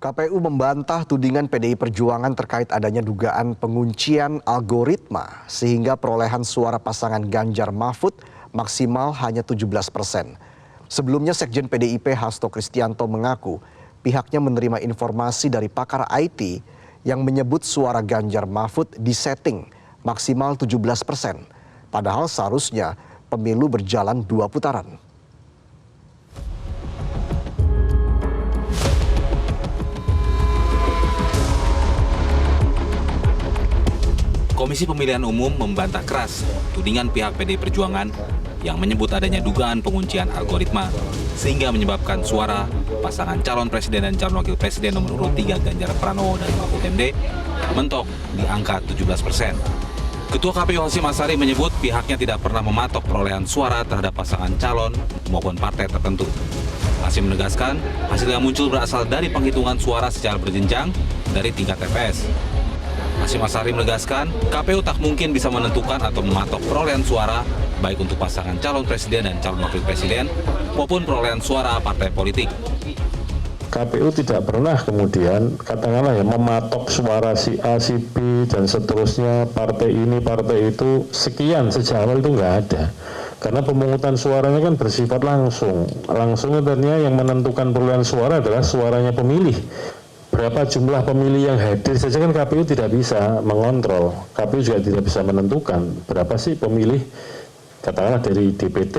KPU membantah tudingan PDI Perjuangan terkait adanya dugaan penguncian algoritma sehingga perolehan suara pasangan Ganjar Mahfud maksimal hanya 17%. Sebelumnya Sekjen PDIP Hasto Kristianto mengaku pihaknya menerima informasi dari pakar IT yang menyebut suara Ganjar Mahfud disetting maksimal 17%. Padahal seharusnya pemilu berjalan 2 putaran. Komisi Pemilihan Umum membantah keras tudingan pihak PDI Perjuangan yang menyebut adanya dugaan penguncian algoritma sehingga menyebabkan suara pasangan calon presiden dan calon wakil presiden nomor urut 3 Ganjar Pranowo dan Mahfud MD mentok di angka 17%. Ketua KPU Hasyim Asyari menyebut pihaknya tidak pernah mematok perolehan suara terhadap pasangan calon maupun partai tertentu. Hasyim menegaskan hasil yang muncul berasal dari penghitungan suara secara berjenjang dari tingkat TPS. Hasyim Asyari menegaskan, KPU tak mungkin bisa menentukan atau mematok perolehan suara baik untuk pasangan calon presiden dan calon wakil presiden maupun perolehan suara partai politik. KPU tidak pernah kemudian katakanlah ya mematok suara si A, si B dan seterusnya partai ini, partai itu sekian sejak awal itu nggak ada. Karena pemungutan suaranya kan bersifat langsung. Langsung artinya yang menentukan perolehan suara adalah suaranya pemilih. Berapa jumlah pemilih yang hadir saja kan KPU tidak bisa mengontrol. KPU juga tidak bisa menentukan berapa sih pemilih katakanlah dari DPT,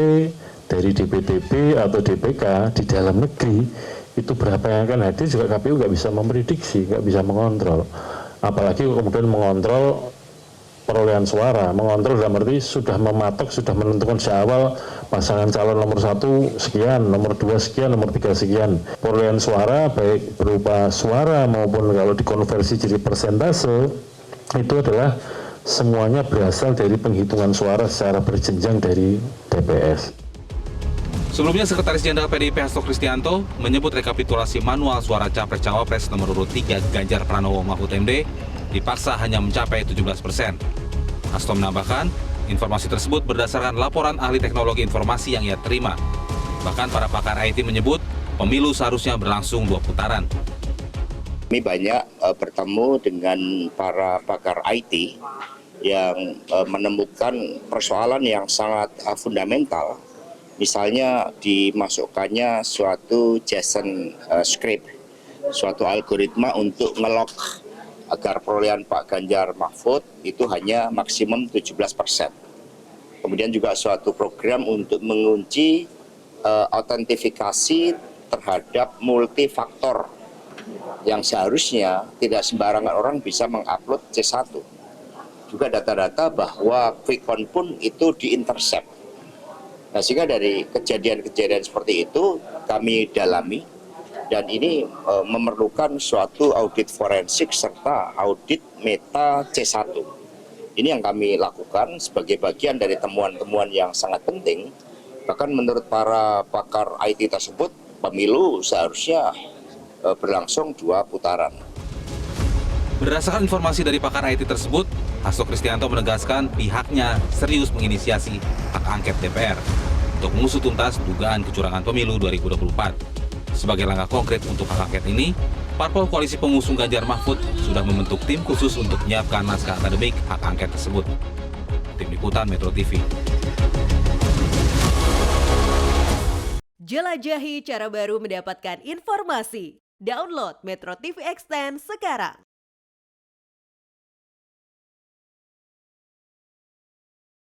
dari DPTB atau DPK di dalam negeri itu berapa yang akan hadir juga KPU nggak bisa memprediksi, nggak bisa mengontrol. Apalagi kemudian mengontrol perolehan suara, mengontrol dalam arti sudah mematok, sudah menentukan sejak awal pasangan calon nomor 1 sekian, nomor 2 sekian, nomor 3 sekian. Perolehan suara baik berupa suara maupun kalau dikonversi jadi persentase itu adalah semuanya berasal dari penghitungan suara secara berjenjang dari TPS. Sebelumnya Sekretaris Jenderal PDIP Hasto Kristianto menyebut rekapitulasi manual suara Capres-Cawapres nomor urut 3 Ganjar Pranowo Mahfud MD dipaksa hanya mencapai 17%. Hasto menambahkan, informasi tersebut berdasarkan laporan ahli teknologi informasi yang ia terima. Bahkan para pakar IT menyebut pemilu seharusnya berlangsung 2 putaran. Kami banyak bertemu dengan para pakar IT yang menemukan persoalan yang sangat fundamental. Misalnya dimasukkannya suatu JSON script, suatu algoritma untuk ngelok agar perolehan Pak Ganjar Mahfud itu hanya maksimum 17%. Kemudian juga suatu program untuk mengunci autentifikasi terhadap multifaktor yang seharusnya tidak sembarangan orang bisa mengupload C1. Juga data-data bahwa quick count pun itu diintercept. Nah, sehingga dari kejadian-kejadian seperti itu kami dalami dan ini memerlukan suatu audit forensik serta audit meta C1. Ini yang kami lakukan sebagai bagian dari temuan-temuan yang sangat penting. Bahkan menurut para pakar IT tersebut, pemilu seharusnya berlangsung 2 putaran. Berdasarkan informasi dari pakar IT tersebut, Hasto Kristianto menegaskan pihaknya serius menginisiasi hak angket DPR untuk mengusut tuntas dugaan kecurangan pemilu 2024. Sebagai langkah konkret untuk hak angket ini, Parpol Koalisi Pengusung Ganjar Mahfud sudah membentuk tim khusus untuk menyiapkan naskah akademik hak angket tersebut. Tim Liputan Metro TV. Jelajahi cara baru mendapatkan informasi. Download Metro TV Extend sekarang.